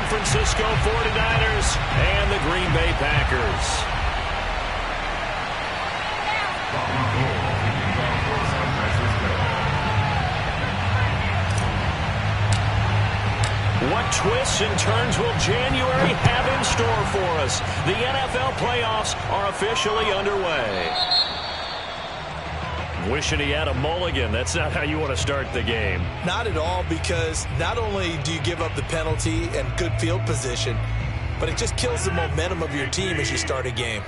Francisco 49ers and the Green Bay Packers. What twists and turns will January have in store for us? The NFL playoffs are officially underway. Wishing he had a mulligan. That's not how you want to start the game. Not at all, because not only do you give up the penalty and good field position, but it just kills the momentum of your team as you start a game.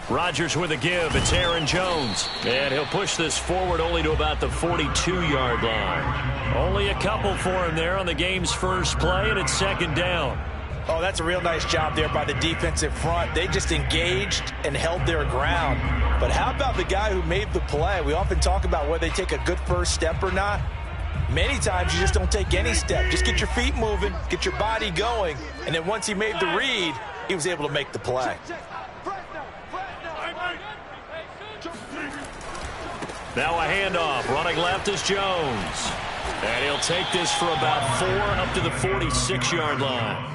Rodgers with a give. It's Aaron Jones. And he'll push this forward only to about the 42-yard line. Only a couple for him there on the game's first play, and it's second down. Oh, that's a real nice job there by the defensive front. They just engaged and held their ground. But how about the guy who made the play? We often talk about whether they take a good first step or not. Many times you just don't take any step. Just get your feet moving, get your body going, and then once he made the read, he was able to make the play. Now a handoff. Running left is Jones. And he'll take this for about 4 up to the 46-yard line.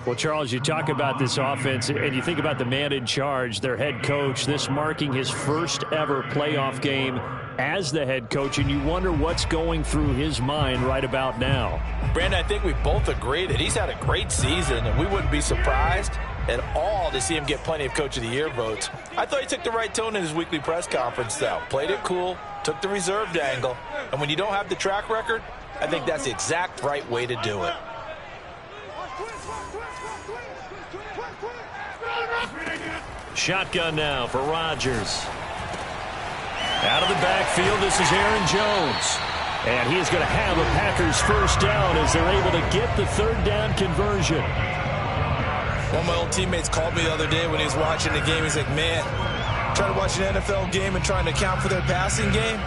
Well, Charles, you talk about this offense, and you think about the man in charge, their head coach, this marking his first ever playoff game as the head coach, and you wonder what's going through his mind right about now. Brandon, I think we both agree that he's had a great season, and we wouldn't be surprised at all to see him get plenty of Coach of the Year votes. I thought he took the right tone in his weekly press conference, though. Played it cool, took the reserved angle, and when you don't have the track record, I think that's the exact right way to do it. Shotgun now for Rodgers. Out of the backfield, this is Aaron Jones. And he is going to have a Packers first down as they're able to get the third down conversion. One of my old teammates called me the other day when he was watching the game. He's like, man, trying to watch an NFL game and trying to account for their passing game,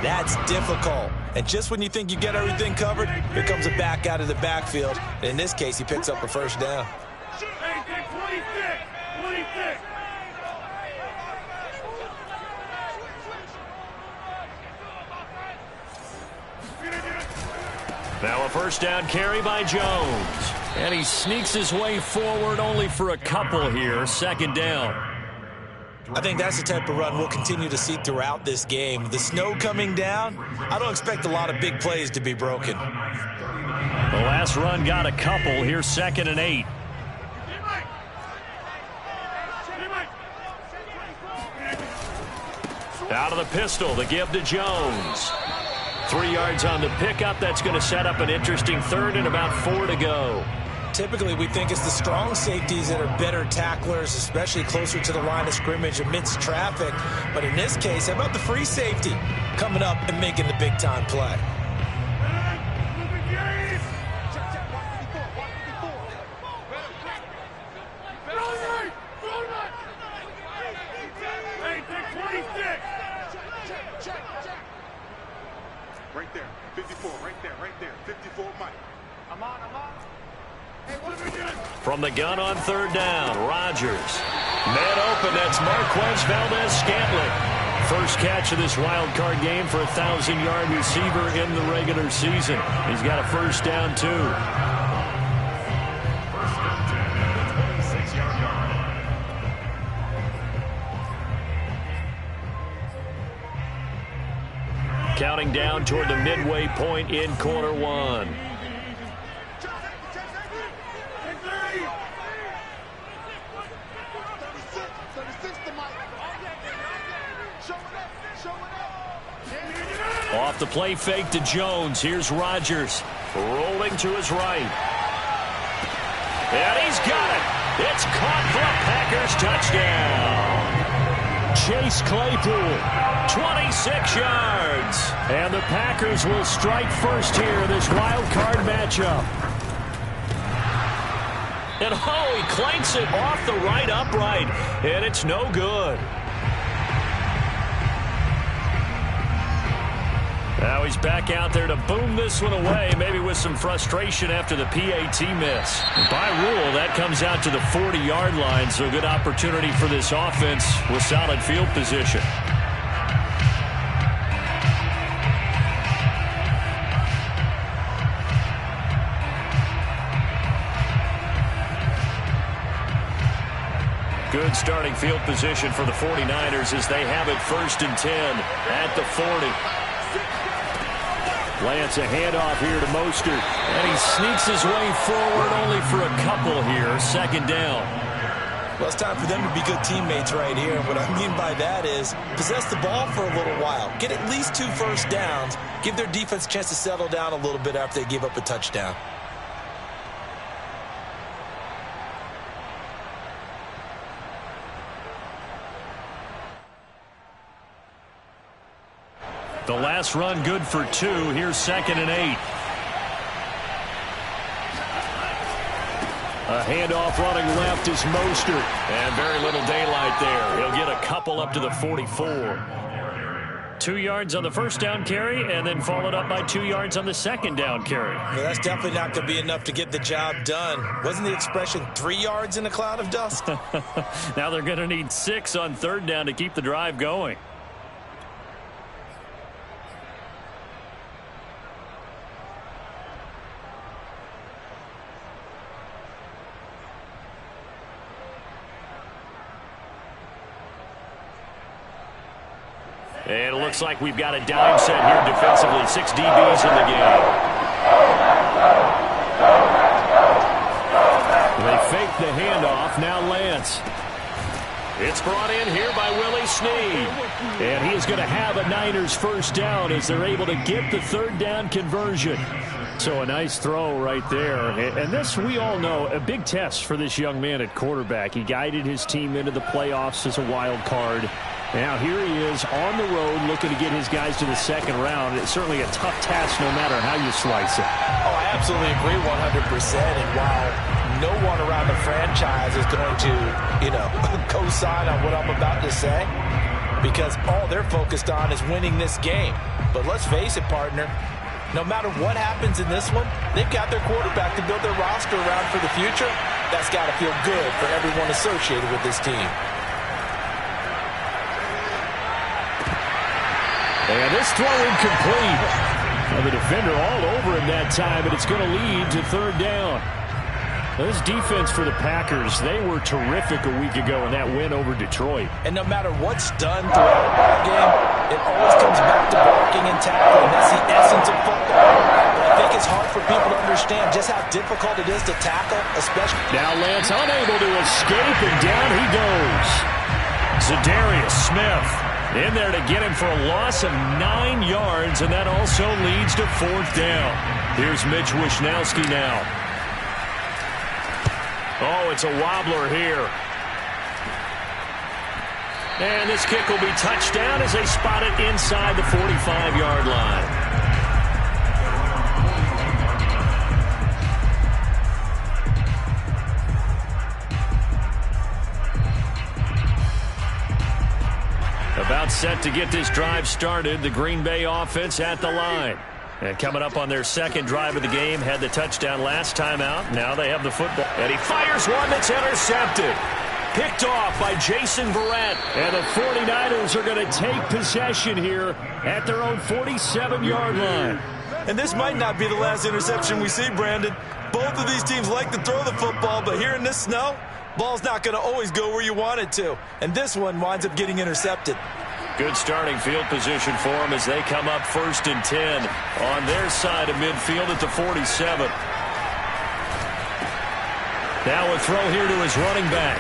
that's difficult. And just when you think you get everything covered, here comes a back out of the backfield. And in this case, he picks up a first down. Now a first down carry by Jones. And he sneaks his way forward only for a couple here. Second down. I think that's the type of run we'll continue to see throughout this game. The snow coming down, I don't expect a lot of big plays to be broken. The last run got a couple. Here's 2nd and 8. Out of the pistol, the give to Jones. 3 yards on the pickup. That's going to set up an interesting third and about 4 to go. Typically, we think it's the strong safeties that are better tacklers, especially closer to the line of scrimmage amidst traffic. But in this case, how about the free safety coming up and making the big-time play? Right there, 54, right there, 54, Mike. I'm on. Hey, from the gun on third down, Rodgers. Man open, that's Marquez Valdes-Scantling. First catch of this wild card game for a 1,000-yard receiver in the regular season. He's got a first down, too. Counting down toward the midway point in quarter one. Off the play fake to Jones. Here's Rodgers rolling to his right. And he's got it. It's caught for a Packers touchdown. Chase Claypool, 26 yards. And the Packers will strike first here in this wild card matchup. And oh, he clanks it off the right upright. And it's no good. Now he's back out there to boom this one away, maybe with some frustration after the PAT miss. By rule, that comes out to the 40-yard line, so a good opportunity for this offense with solid field position. Good starting field position for the 49ers as they have it 1st and 10 at the 40. Lance, a handoff here to Mostert, and he sneaks his way forward only for a couple here. 2nd down. Well, it's time for them to be good teammates right here. And what I mean by that is possess the ball for a little while. Get at least 2 first downs. Give their defense a chance to settle down a little bit after they give up a touchdown. The last run good for 2. Here's 2nd and 8. A handoff running left is Mostert. And very little daylight there. He'll get a couple up to the 44. 2 yards on the 1st down carry, and then followed up by 2 yards on the 2nd down carry. Well, that's definitely not going to be enough to get the job done. Wasn't the expression 3 yards in a cloud of dust? Now they're going to need 6 on 3rd down to keep the drive going. And it looks like we've got a dime set here defensively. 6 DBs in the game. They fake the handoff. Now Lance. It's brought in here by Willie Snead. And he is going to have a Niners 1st down as they're able to get the 3rd down conversion. So a nice throw right there. And this, we all know, a big test for this young man at quarterback. He guided his team into the playoffs as a wild card. Now here he is on the road looking to get his guys to the 2nd round. It's certainly a tough task no matter how you slice it. Oh, I absolutely agree 100%. And while no one around the franchise is going to, co-sign on what I'm about to say, because all they're focused on is winning this game. But let's face it, partner, no matter what happens in this one, they've got their quarterback to build their roster around for the future. That's got to feel good for everyone associated with this team. And this throw incomplete. Well, the defender all over him that time, but it's going to lead to 3rd down. Now, this defense for the Packers, they were terrific a week ago in that win over Detroit. And no matter what's done throughout a ball game, it always comes back to blocking and tackling. That's the essence of football. But I think it's hard for people to understand just how difficult it is to tackle, especially. Now Lance unable to escape, and down he goes. Za'Darius Smith in there to get him for a loss of 9 yards, and that also leads to 4th down. Here's Mitch Wishnowsky now. Oh, it's a wobbler here. And this kick will be touchdown as they spot it inside the 45-yard line. About set to get this drive started. The Green Bay offense at the line. And coming up on their 2nd drive of the game, had the touchdown last time out. Now they have the football. And he fires one that's intercepted. Picked off by Jason Verrett. And the 49ers are going to take possession here at their own 47-yard line. And this might not be the last interception we see, Brandon. Both of these teams like to throw the football, but here in this snow, ball's not going to always go where you want it to. And this one winds up getting intercepted. Good starting field position for them as they come up 1st and 10 on their side of midfield at the 47. Now a throw here to his running back.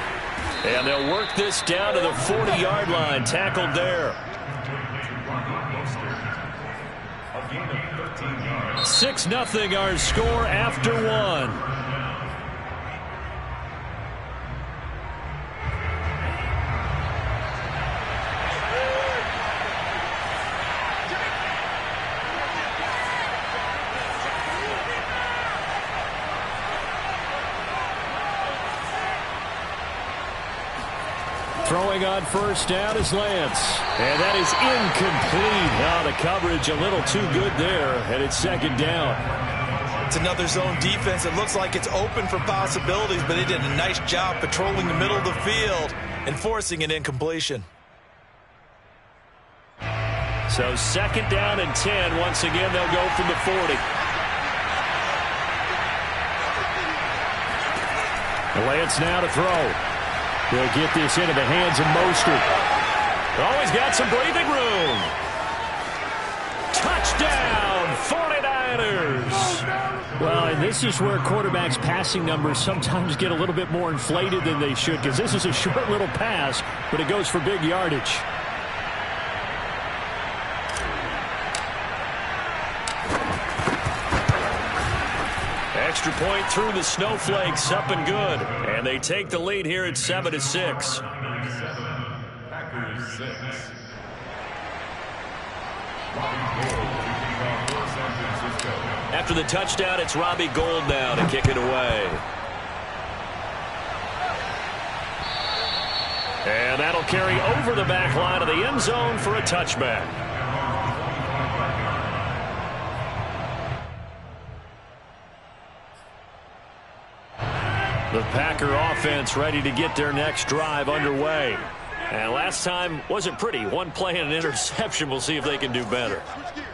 And they'll work this down to the 40-yard line. Tackled there. 6-0 our score after 1. Throwing on first down is Lance. And that is incomplete. Now the coverage a little too good there, and it's second down. It's another zone defense. It looks like it's open for possibilities, but they did a nice job patrolling the middle of the field and forcing an incompletion. So second down and 10. Once again, they'll go from the 40. Lance now to throw. He'll get this into the hands of Mostert. Oh, he's got some breathing room. Touchdown, 49ers. Well, and this is where quarterbacks' passing numbers sometimes get a little bit more inflated than they should, because this is a short little pass, but it goes for big yardage. Extra point through the snowflakes, up and good. And they take the lead here at 7-6. After the touchdown, it's Robbie Gould now to kick it away. And that'll carry over the back line of the end zone for a touchback. The Packer offense ready to get their next drive underway. And last time wasn't pretty. One play and an interception. We'll see if they can do better.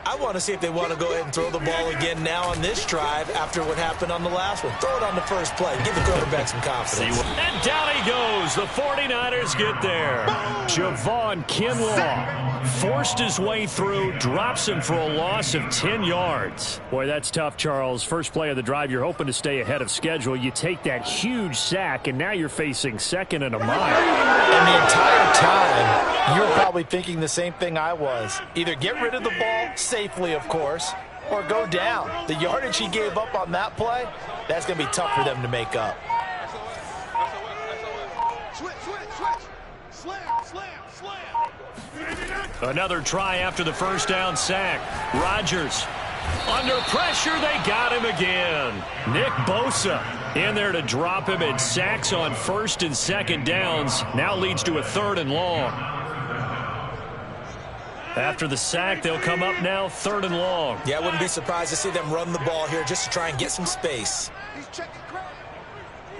I want to see if they want to go ahead and throw the ball again now on this drive after what happened on the last one. Throw it on the first play. Give the quarterback some confidence. And down he goes. The 49ers get there. Javon Kinlaw forced his way through, drops him for a loss of 10 yards. Boy, that's tough, Charles. First play of the drive, you're hoping to stay ahead of schedule. You take that huge sack, and now you're facing second and a mile. And the entire time, you're probably thinking the same thing I was. Either get rid of the ball, safely of course, or go down. The yardage he gave up on that play, that's going to be tough for them to make up. Another try after the first down sack. Rodgers under pressure. They got him again. Nick Bosa in there to drop him, and sacks on first and second downs now leads to a third and long. After the sack, they'll come up now third and long. Yeah, I wouldn't be surprised to see them run the ball here just to try and get some space. He's checking crowd.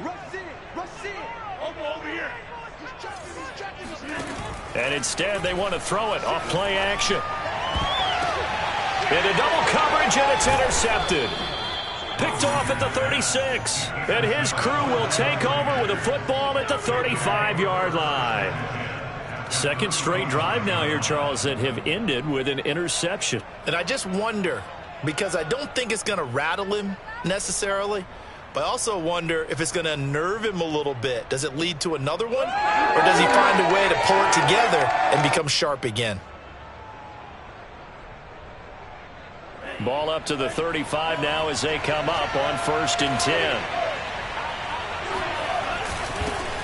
Rush in. Over here. He's checking. And instead, they want to throw it off play action. Into double coverage, and it's intercepted. Picked off at the 36. And his crew will take over with a football at the 35-yard line. Second straight drive now here, Charles, that have ended with an interception. And I just wonder, because I don't think it's going to rattle him necessarily, but I also wonder if it's going to unnerve him a little bit. Does it lead to another one? Or does he find a way to pull it together and become sharp again? Ball up to the 35 now as they come up on first and 10.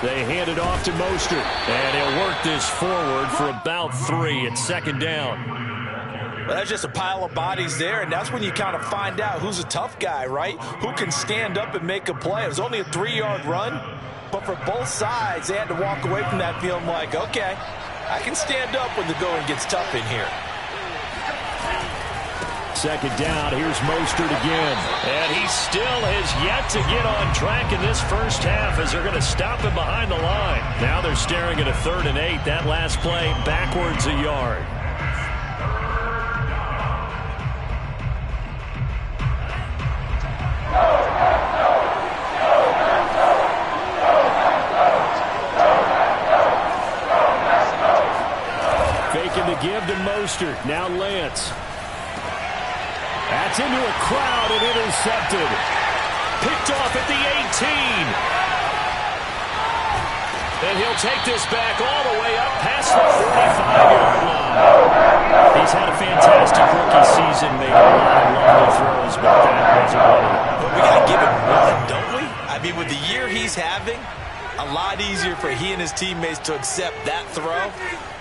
They hand it off to Mostert, and he'll work this forward for about 3 at second down. Well, that's just a pile of bodies there, and that's when you kind of find out who's a tough guy, right? Who can stand up and make a play. It was only a 3-yard run, but for both sides, they had to walk away from that feeling like, okay, I can stand up when the going gets tough in here. Second down, here's Mostert again. And he still has yet to get on track in this first half as they're going to stop him behind the line. Now they're staring at a 3rd and 8. That last play backwards a yard. Faking the give to Mostert. Now Lance. That's into a crowd and intercepted. Picked off at the 18. And he'll take this back all the way up past the 45-yard line. He's had a fantastic rookie season, made a lot of lovely throws, but that wasn't one. But we got to give him one, don't we? I mean, with the year he's having, a lot easier for he and his teammates to accept that throw,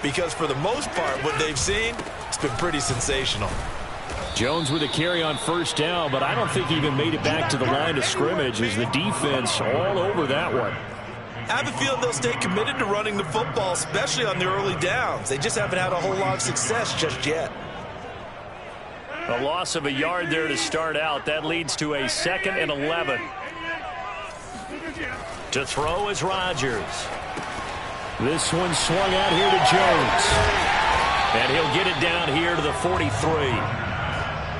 because for the most part, what they've seen, it's been pretty sensational. Jones with a carry on first down, but I don't think he even made it back to the line of scrimmage as the defense all over that one. I have a feeling they'll stay committed to running the football, especially on the early downs. They just haven't had a whole lot of success just yet. A loss of a yard there to start out. That leads to a 2nd and 11. To throw is Rodgers. This one swung out here to Jones. And he'll get it down here to the 43.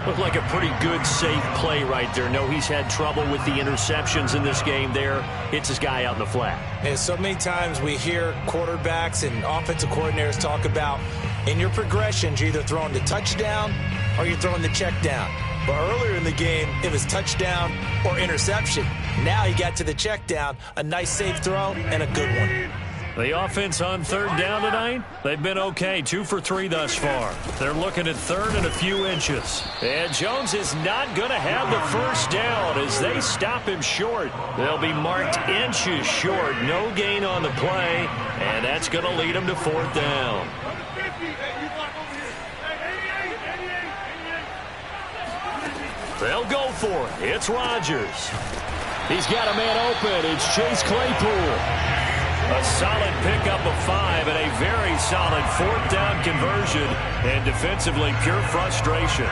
Looked like a pretty good, safe play right there. No, he's had trouble with the interceptions in this game there. Hits his guy out in the flat. And so many times we hear quarterbacks and offensive coordinators talk about in your progressions, you're either throwing the touchdown or you're throwing the check down. But earlier in the game, it was touchdown or interception. Now he got to the check down, a nice safe throw, and a good one. The offense on 3rd down tonight, they've been okay, 2 for 3 thus far. They're looking at 3rd and a few inches. And Jones is not going to have the first down as they stop him short. They'll be marked inches short, no gain on the play, and that's going to lead them to 4th down. They'll go for it. It's Rodgers. He's got a man open. It's Chase Claypool. A solid pickup of 5 and a very solid 4th down conversion. And defensively, pure frustration.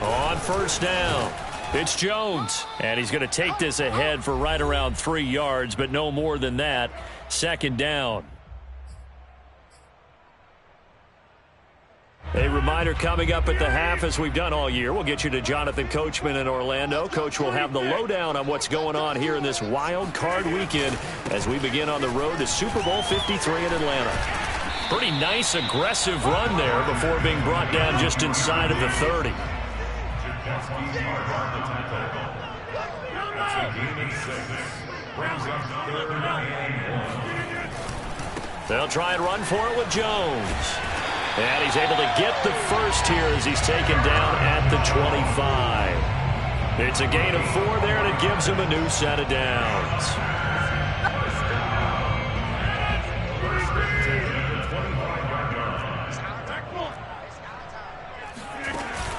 On 1st down, it's Jones. And he's going to take this ahead for right around 3 yards, but no more than that. 2nd down. A reminder coming up at the half, as we've done all year. We'll get you to Jonathan Coachman in Orlando. Coach will have the lowdown on what's going on here in this wild card weekend as we begin on the road to Super Bowl 53 in Atlanta. Pretty nice, aggressive run there before being brought down just inside of the 30. They'll try and run for it with Jones. And he's able to get the first here as he's taken down at the 25. It's a gain of 4 there, and it gives him a new set of downs.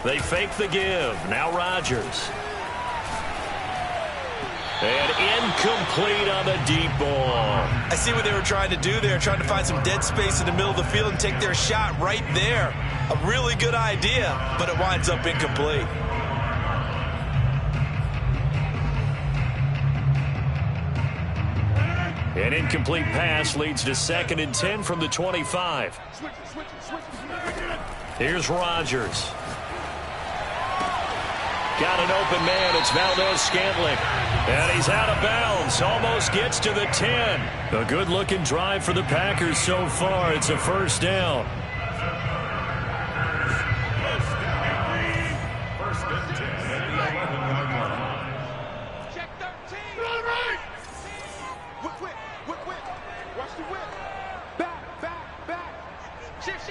They fake the give. Now Rodgers. And incomplete on the deep ball. I see what they were trying to do there, trying to find some dead space in the middle of the field and take their shot right there. A really good idea, but it winds up incomplete. An incomplete pass leads to 2nd and 10 from the 25. Here's Rodgers. Got an open man. It's Valdes-Scantling. And he's out of bounds. Almost gets to the 10. A good-looking drive for the Packers so far. It's a 1st down. Check 13. Right. Whip. Watch the whip. Back. Shift.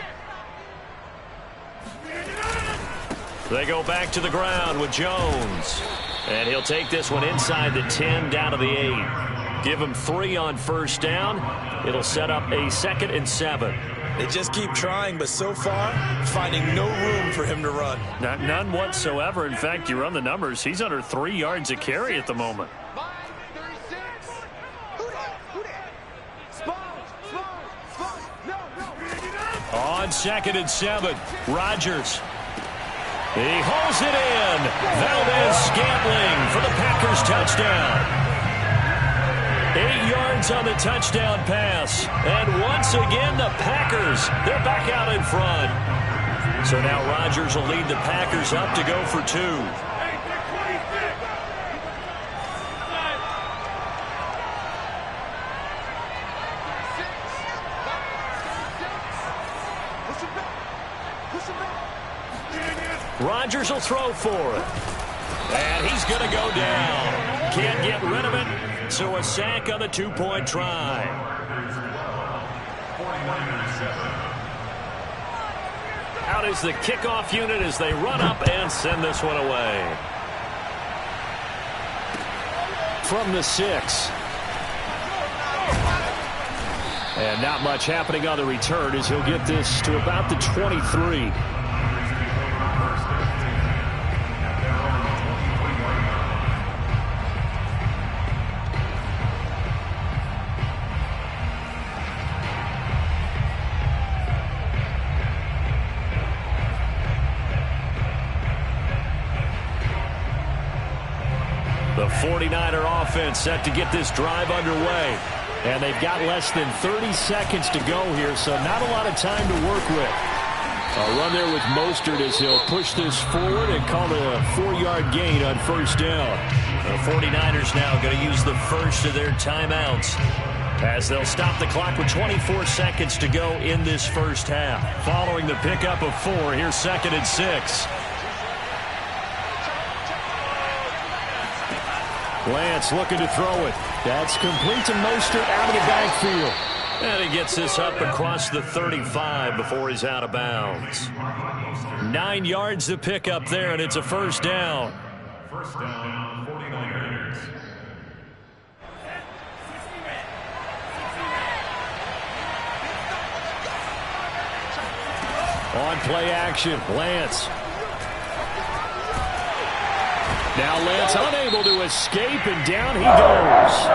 They go back to the ground with Jones. And he'll take this one inside the 10 down to the 8. Give him 3 on 1st down. It'll set up a 2nd and 7. They just keep trying, but so far, finding no room for him to run. None whatsoever. In fact, you run the numbers. He's under 3 yards a carry at the moment. 36. Who that? Small. No. On 2nd and 7, Rodgers. He hauls it in. Valdes-Scantling for the Packers touchdown. 8 yards on the touchdown pass. And once again, the Packers, they're back out in front. So now Rodgers will lead the Packers up to go for 2. Rodgers will throw for it. And he's going to go down. Can't get rid of it. So a sack on the 2-point try. Out is the kickoff unit as they run up and send this one away. From the 6. And not much happening on the return as he'll get this to about the 23. 49er offense set to get this drive underway. And they've got less than 30 seconds to go here, so not a lot of time to work with. A run there with Mostert as he'll push this forward and call it a 4-yard gain on first down. The 49ers now going to use the first of their timeouts as they'll stop the clock with 24 seconds to go in this first half. Following the pickup of 4, here's 2nd and 6. Lance looking to throw it. That's complete to Mostert out of the backfield. And he gets this up across the 35 before he's out of bounds. 9 yards to pick up there, and it's a first down. First down, 49ers. On play action, Lance. Now Lance unable to escape, and down he goes.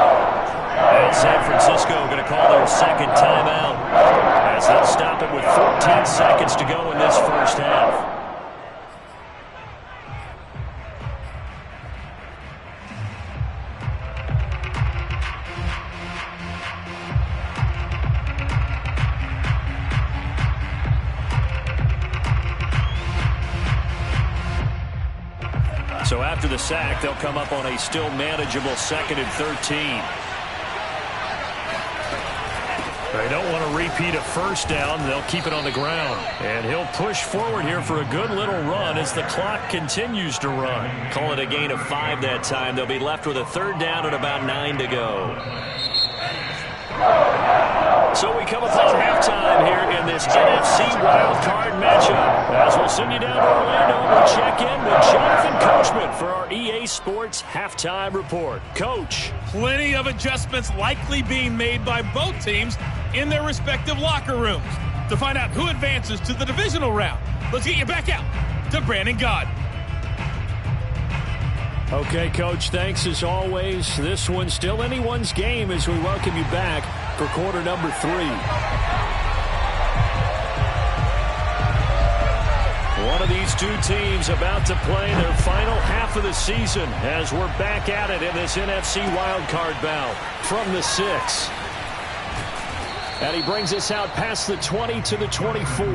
And San Francisco going to call their second timeout as they'll stop it with 14 seconds to go in this first half. So after the sack, they'll come up on a still manageable 2nd and 13. They don't want to repeat a first down. They'll keep it on the ground. And he'll push forward here for a good little run as the clock continues to run. Call it a gain of 5 that time. They'll be left with a 3rd down and about 9 to go. So we come upon halftime here in this NFC wildcard matchup. As we'll send you down to Orlando, we'll check in with Jonathan Coachman for our EA Sports Halftime Report. Coach. Plenty of adjustments likely being made by both teams in their respective locker rooms. To find out who advances to the divisional round, let's get you back out to Brandon Gaudin. Okay, Coach, thanks as always. This one's still anyone's game as we welcome you back for quarter number 3. One of these two teams about to play their final half of the season as we're back at it in this NFC wildcard bout from the 6. And he brings us out past the 20 to the 24.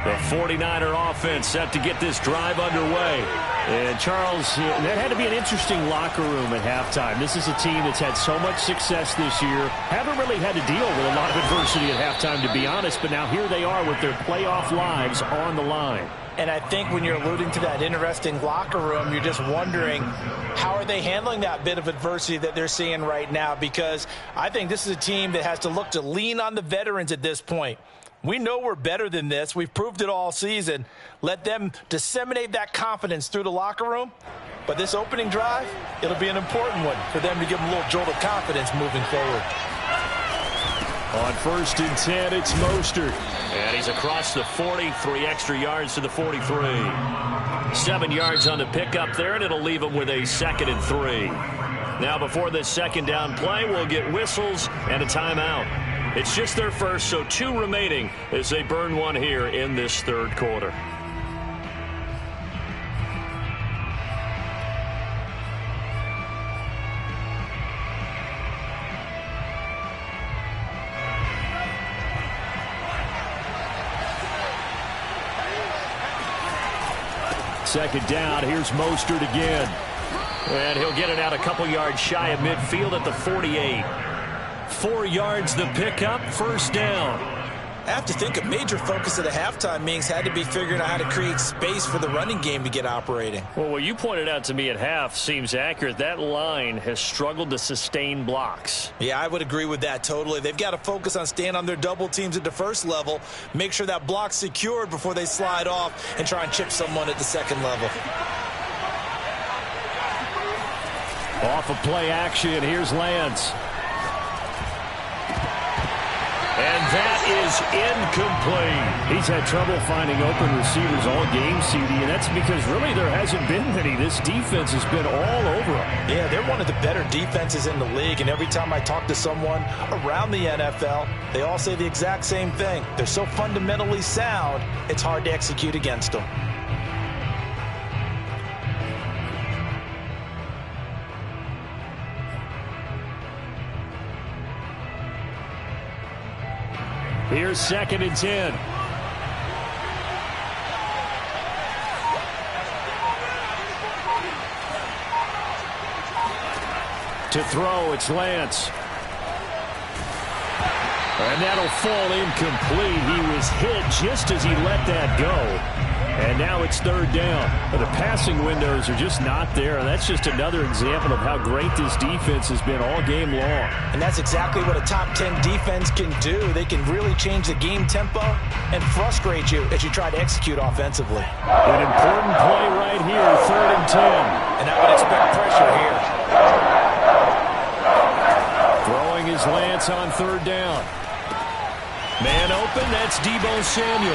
The 49er offense set to get this drive underway. And Charles, that had to be an interesting locker room at halftime. This is a team that's had so much success this year. Haven't really had to deal with a lot of adversity at halftime, to be honest. But now here they are with their playoff lives on the line. And I think when you're alluding to that interesting locker room, you're just wondering how are they handling that bit of adversity that they're seeing right now? Because I think this is a team that has to look to lean on the veterans at this point. We know we're better than this. We've proved it all season. Let them disseminate that confidence through the locker room. But this opening drive, it'll be an important one for them to give them a little jolt of confidence moving forward. On 1st and 10, it's Mostert. And he's across the 40, 3 extra yards to the 43. 7 yards on the pickup there, and it'll leave him with a 2nd and 3. Now before this second down play, we'll get whistles and a timeout. It's just their first, so 2 remaining as they burn one here in this 3rd quarter. Second down, here's Mostert again. And he'll get it out a couple yards shy of midfield at the 48. 4 yards the pickup, first down. I have to think a major focus of the halftime meetings had to be figuring out how to create space for the running game to get operating. Well, what you pointed out to me at half seems accurate. That line has struggled to sustain blocks. Yeah, I would agree with that totally. They've got to focus on staying on their double teams at the first level, make sure that block's secured before they slide off and try and chip someone at the second level. Off of play action, here's Lance. And that is incomplete. He's had trouble finding open receivers all game, CD, and that's because really there hasn't been many. This defense has been all over them. Yeah, they're one of the better defenses in the league, and every time I talk to someone around the NFL, they all say the exact same thing. They're so fundamentally sound, it's hard to execute against them. Here's 2nd and 10. To throw, it's Lance. And that'll fall incomplete. He was hit just as he let that go. And now it's 3rd down. But the passing windows are just not there. And that's just another example of how great this defense has been all game long. And that's exactly what a top 10 defense can do. They can really change the game tempo and frustrate you as you try to execute offensively. An important play right here, 3rd and 10. And I would expect pressure here. Throwing is Lance on 3rd down. Man open, that's Deebo Samuel.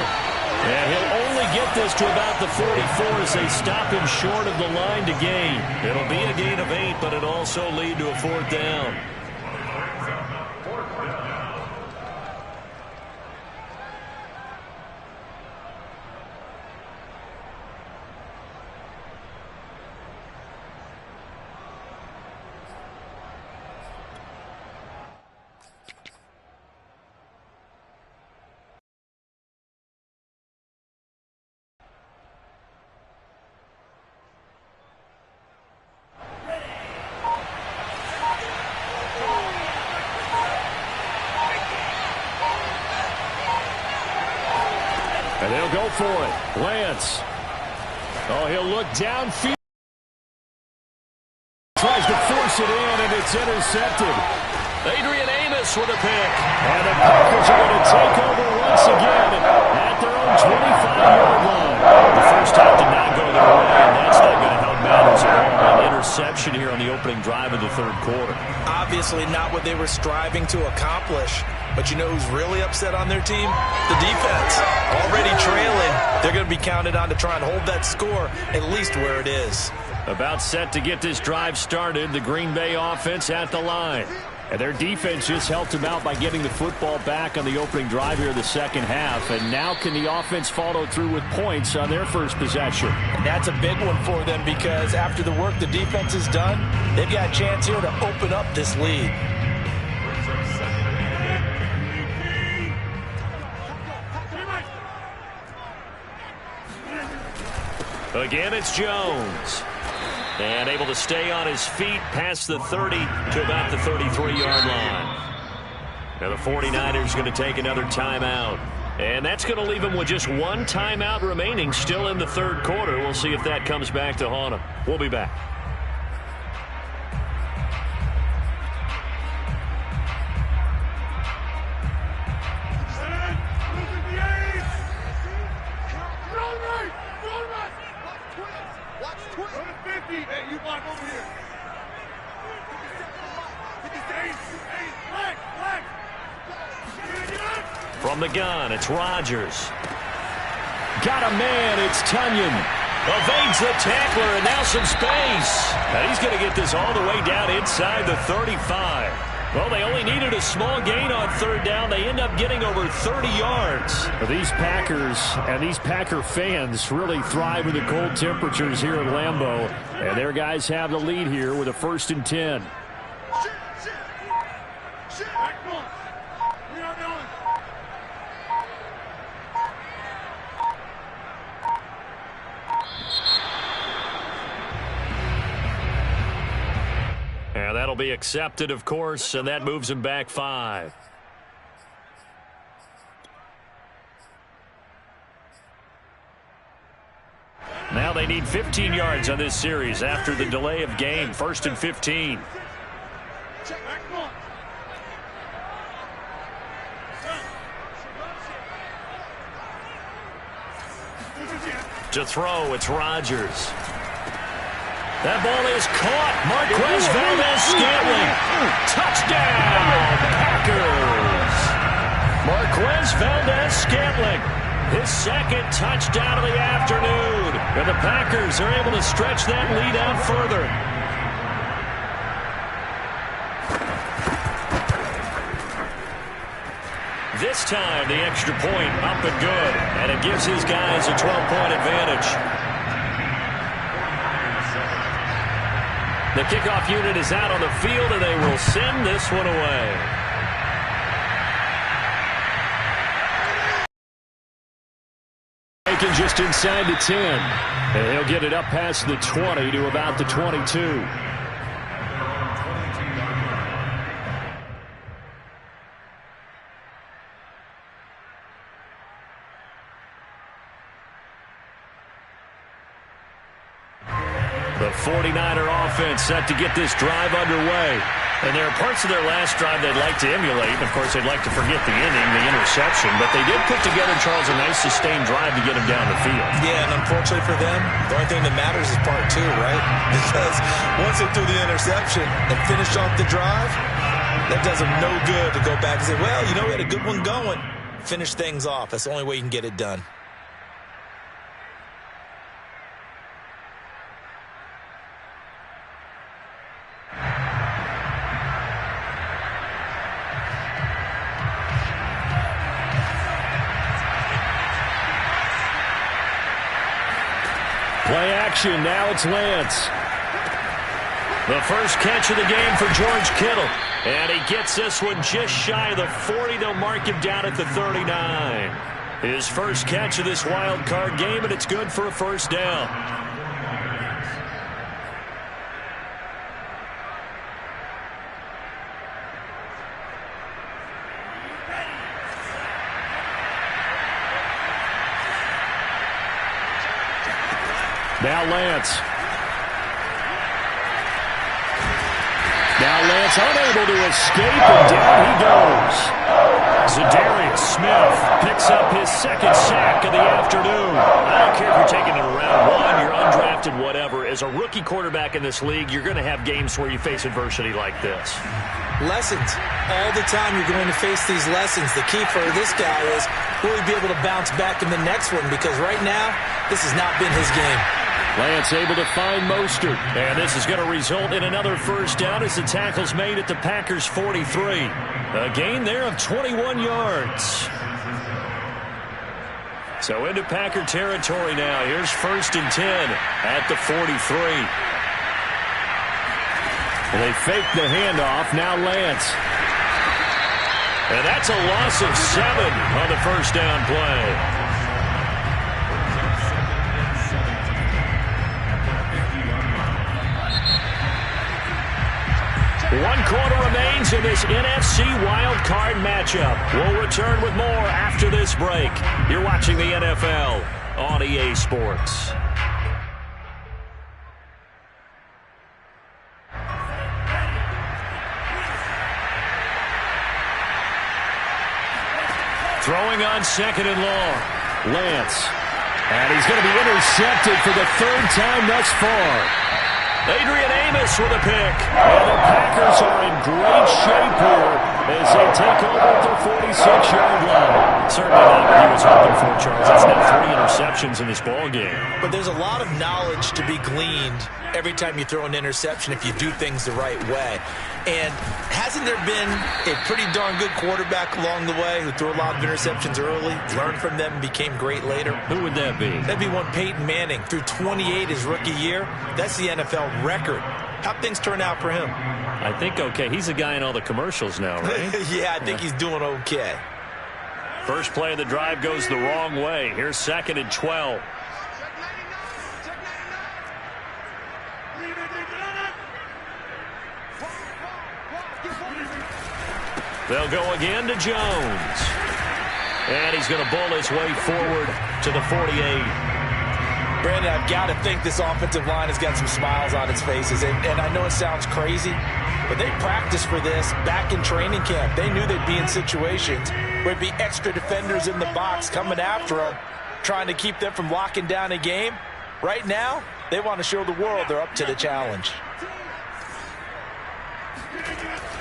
And he'll only get this to about the 44 as they stop him short of the line to gain. It'll be a gain of 8, but it'll also lead to a 4th down. And they'll go for it. Lance. Oh, he'll look downfield. Tries to force it in, and it's intercepted. Adrian Amos with a pick. And the Packers are going to take over once again at their own 25-yard line. The first time did not go their way, and that's not going to help matters at all. An interception here on the opening drive of the 3rd quarter. Obviously not what they were striving to accomplish. But you know who's really upset on their team? The defense. Already trailing. They're going to be counted on to try and hold that score at least where it is. About set to get this drive started. The Green Bay offense at the line. And their defense just helped them out by getting the football back on the opening drive here of the 2nd half. And now can the offense follow through with points on their first possession? And that's a big one for them because after the work the defense has done, they've got a chance here to open up this lead. Again, it's Jones. And able to stay on his feet past the 30 to about the 33-yard line. Now the 49ers going to take another timeout. And that's going to leave them with just one timeout remaining still in the 3rd quarter. We'll see if that comes back to haunt them. We'll be back. From the gun, it's Rodgers. Got a man, it's Tunyon. Evades the tackler, and now some space. And he's going to get this all the way down inside the 35. Well, they only needed a small gain on 3rd down. They end up getting over 30 yards. These Packers and these Packer fans really thrive in the cold temperatures here at Lambeau. And their guys have the lead here with a 1st and 10. And that'll be accepted, of course, and that moves him back 5. Now they need 15 yards on this series after the delay of game. 1st and 15. To throw, it's Rodgers. That ball is caught. Marquez Valdez-Scantling. Touchdown, Packers. is Valdez-Scantling. His second touchdown of the afternoon. And the Packers are able to stretch that lead out further. This time, the extra point up and good. And it gives his guys a 12-point advantage. The kickoff unit is out on the field, and they will send this one away. Taken just inside the 10. And he'll get it up past the 20 to about the 22. The 49er offense set to get this drive underway. And there are parts of their last drive they'd like to emulate. Of course, they'd like to forget the inning, the interception. But they did put together, Charles, a nice sustained drive to get them down the field. Yeah, and unfortunately for them, the only thing that matters is part two, right? Because once they threw the interception and finished off the drive, that does them no good to go back and say, well, you know, we had a good one going. Finish things off. That's the only way you can get it done. Play action, now it's Lance. The first catch of the game for George Kittle. And he gets this one just shy of the 40. They'll mark him down at the 39. His first catch of this wild card game, and it's good for a first down. Now Lance. Now Lance unable to escape, and down he goes. Za'Darius Smith picks up his second sack of the afternoon. I don't care if you're taking it around one, you're undrafted, whatever. As a rookie quarterback in this league, you're going to have games where you face adversity like this. Lessons. All the time you're going to face these lessons. The key for this guy is will he be able to bounce back in the next one? Because right now, this has not been his game. Lance able to find Mostert. And this is going to result in another first down as the tackle's made at the Packers' 43. A gain there of 21 yards. So into Packer territory now. Here's 1st and 10 at the 43. And they fake the handoff. Now Lance. And that's a loss of 7 on the first down play. 1 quarter remains in this NFC wildcard matchup. We'll return with more after this break. You're watching the NFL on EA Sports. Throwing on 2nd and long. Lance. And he's going to be intercepted for the 3rd time thus far. Adrian Amos with a pick. And the Packers are in great shape here as they take over at the 46-yard line. Certainly not what he was hoping for, Charles. That's now 3 interceptions in this ballgame. But there's a lot of knowledge to be gleaned every time you throw an interception if you do things the right way. And hasn't there been a pretty darn good quarterback along the way who threw a lot of interceptions early, learned from them, and became great later? Who would that be? That'd be one Peyton Manning. Threw 28 his rookie year. That's the NFL record. How'd things turn out for him? I think okay. He's a guy in all the commercials now, right? Yeah, I think he's doing okay. First play of the drive goes the wrong way. Here's 2nd and 12. They'll go again to Jones. And he's going to bull his way forward to the 48. Brandon, I've got to think this offensive line has got some smiles on its faces. And I know it sounds crazy, but they practiced for this back in training camp. They knew they'd be in situations where there'd be extra defenders in the box coming after them, trying to keep them from locking down a game. Right now, they want to show the world they're up to the challenge.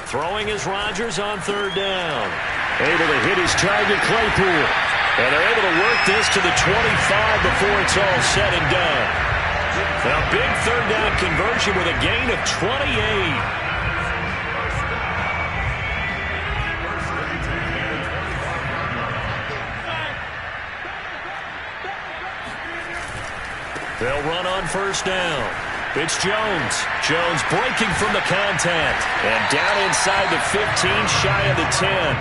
Throwing is Rodgers on 3rd down. Able to hit his target, Claypool. And they're able to work this to the 25 before it's all said and done. Now, big third down conversion with a gain of 28. They'll run on first down. It's Jones. Jones breaking from the contact. And down inside the 15, shy of the 10.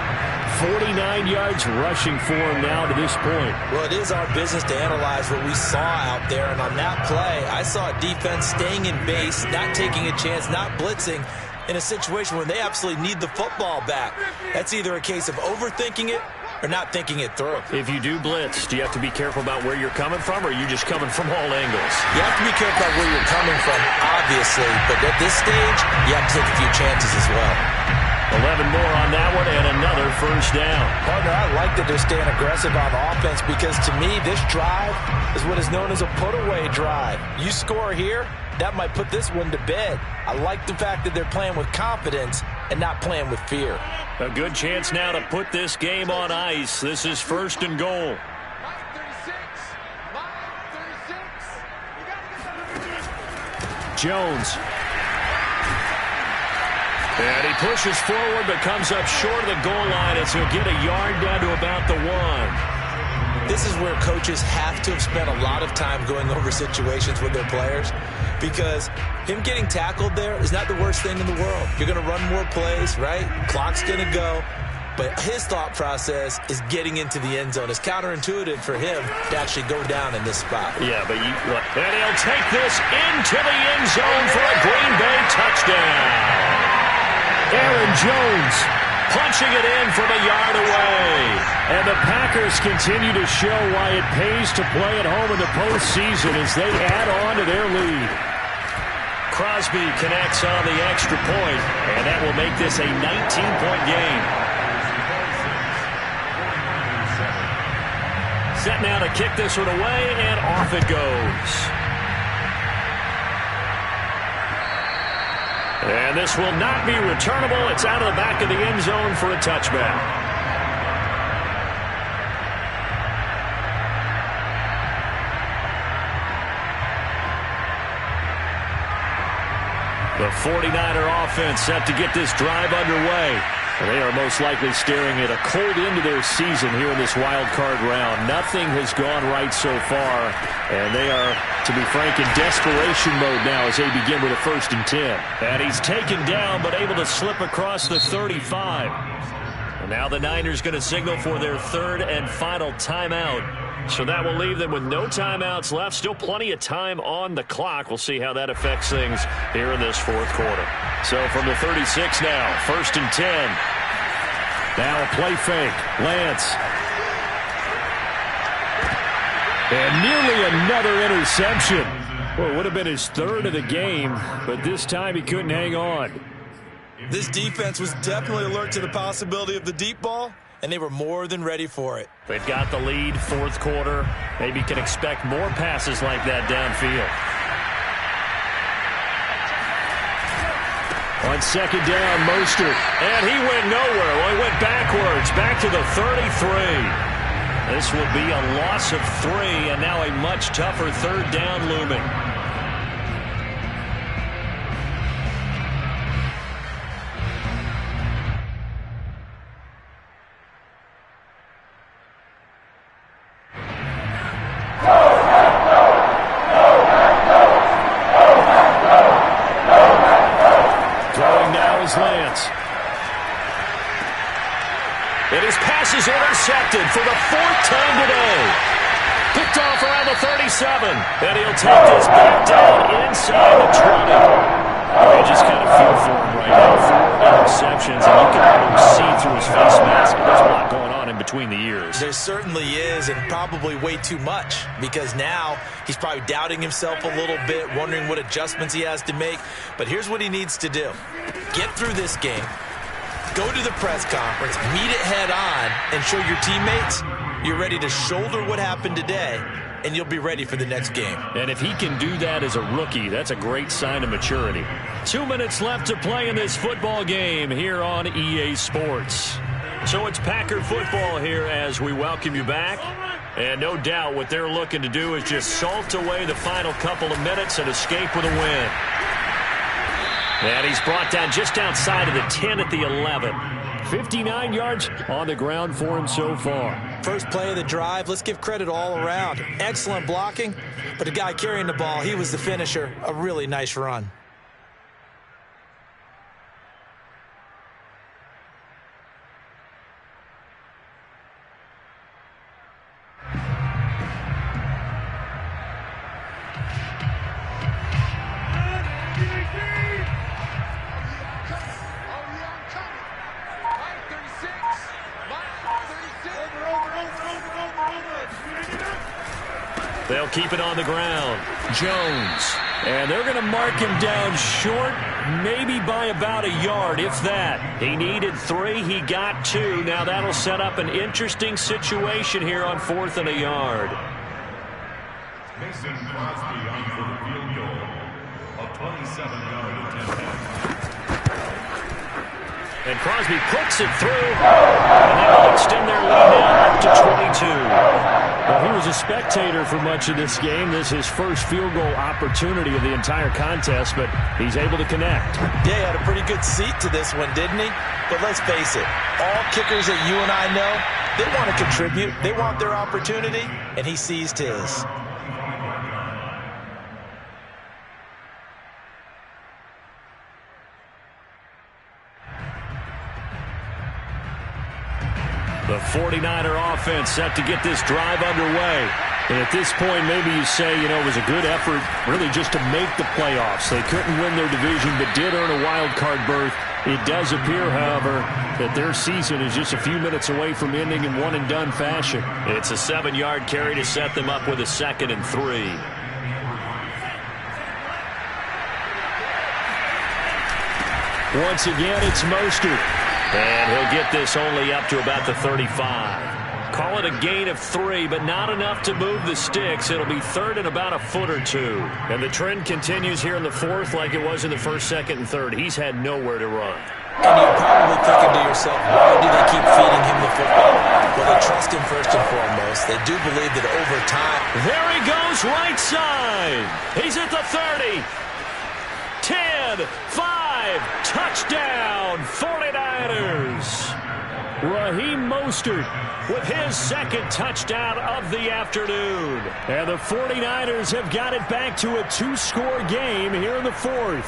49 yards rushing for him now to this point. Well, it is our business to analyze what we saw out there. And on that play, I saw a defense staying in base, not taking a chance, not blitzing in a situation where they absolutely need the football back. That's either a case of overthinking it or not thinking it through. If you do blitz, do you have to be careful about where you're coming from, or are you just coming from all angles? You have to be careful about where you're coming from, obviously. But at this stage, you have to take a few chances as well. 11 more on that one and another first down. Partner, I like that they're staying aggressive on offense because to me, this drive is what is known as a put-away drive. You score here, that might put this one to bed. I like the fact that they're playing with confidence and not playing with fear. A good chance now to put this game on ice. This is first and goal. Jones. And he pushes forward but comes up short of the goal line as he'll get a yard down to about the 1. This is where coaches have to have spent a lot of time going over situations with their players because him getting tackled there is not the worst thing in the world. You're going to run more plays, right? Clock's going to go. But his thought process is getting into the end zone. It's counterintuitive for him to actually go down in this spot. Yeah, but and he'll take this into the end zone for a Green Bay touchdown. Aaron Jones punching it in from a yard away. And the Packers continue to show why it pays to play at home in the postseason as they add on to their lead. Crosby connects on the extra point, and that will make this a 19-point game. Set now to kick this one away, and off it goes. And this will not be returnable. It's out of the back of the end zone for a touchback. The 49er offense set to get this drive underway. And they are most likely staring at a cold end to their season here in this wild card round. Nothing has gone right so far, and they are, to be frank, in desperation mode now as they begin with a 1st and 10. And he's taken down but able to slip across the 35. And now the Niners going to signal for their 3rd and final timeout. So that will leave them with no timeouts left. Still plenty of time on the clock. We'll see how that affects things here in this 4th quarter. So from the 36 now, 1st and 10. Now a play fake. Lance. And nearly another interception. Well, it would have been his 3rd of the game, but this time he couldn't hang on. This defense was definitely alert to the possibility of the deep ball, and they were more than ready for it. They've got the lead, 4th quarter. Maybe can expect more passes like that downfield. On 2nd down, Mostert. And he went nowhere. Well, he went backwards, back to the 33. This will be a loss of 3, and now a much tougher 3rd down looming. Lance. And his pass is intercepted for the 4th time today. Picked off around the 37. And he'll take this back down inside the 20. I just kind of feel for him right now. 4 interceptions, and you can almost see through his face mask. There's a lot going on in between the ears. There certainly is, and probably way too much, because now he's probably doubting himself a little bit, wondering what adjustments he has to make. But here's what he needs to do. Get through this game, go to the press conference, meet it head on, and show your teammates you're ready to shoulder what happened today, and you'll be ready for the next game. And if he can do that as a rookie, that's a great sign of maturity. 2 minutes left to play in this football game here on EA Sports. So it's Packer football here as we welcome you back. And no doubt what they're looking to do is just salt away the final couple of minutes and escape with a win. And he's brought down just outside of the 10 at the 11. 59 yards on the ground for him so far. First play of the drive, let's give credit all around. Excellent blocking, but the guy carrying the ball, he was the finisher. A really nice run. They'll keep it on the ground. Jones. And they're going to mark him down short, maybe by about a yard, if that. He needed 3. He got 2. Now that'll set up an interesting situation here on 4th and a yard. Mason Crosby on for the field goal. A 27-yard attempt. And Crosby puts it through. And they will extend their lead now up to 22. Well, he was a spectator for much of this game. This is his first field goal opportunity of the entire contest, but he's able to connect. Yeah, he had a pretty good seat to this one, didn't he? But let's face it, all kickers that you and I know, they want to contribute. They want their opportunity, and he seized his. The 49er offense set to get this drive underway. And at this point, maybe you say, it was a good effort really just to make the playoffs. They couldn't win their division, but did earn a wild card berth. It does appear, however, that their season is just a few minutes away from ending in one-and-done fashion. It's a 7-yard carry to set them up with a 2nd and 3. Once again, it's Mostert. And he'll get this only up to about the 35. Call it a gain of 3, but not enough to move the sticks. It'll be 3rd and about a foot or 2. And the trend continues here in the 4th like it was in the 1st, 2nd, and 3rd. He's had nowhere to run. And you're probably thinking to yourself, why do they keep feeding him the football? Well, they trust him first and foremost. They do believe that over time. There he goes, right side. He's at the 30. 10, 5, touchdown, 49ers. Raheem Mostert with his 2nd touchdown of the afternoon. And the 49ers have got it back to a 2-score game here in the 4th.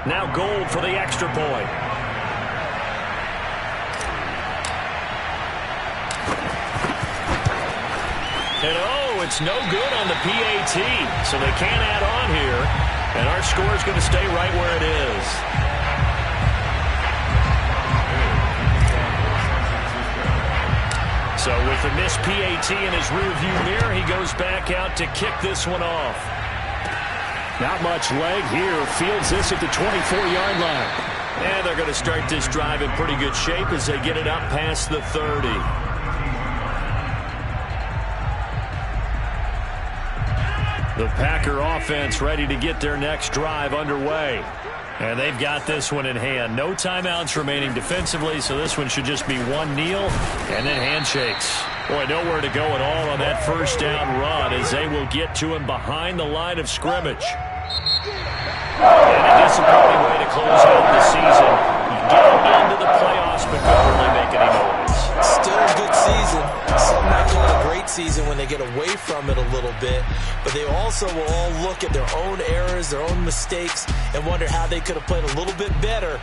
Now Gold for the extra point. And it's no good on the PAT, so they can't add on here. And our score is going to stay right where it is. So with the missed PAT in his rearview mirror, he goes back out to kick this one off. Not much leg here. Fields this at the 24-yard line. And they're going to start this drive in pretty good shape as they get it up past the 30. The Packer offense ready to get their next drive underway. And they've got this one in hand. No timeouts remaining defensively, so this one should just be one kneel and then handshakes. Boy, nowhere to go at all on that first down run as they will get to him behind the line of scrimmage. And a disappointing way to close out the season. Getting into the playoffs, but couldn't really make any noise. Still a good season. Some might call it a great season when they get away from it a little bit, but they also will all look at their own errors, their own mistakes, and wonder how they could have played a little bit better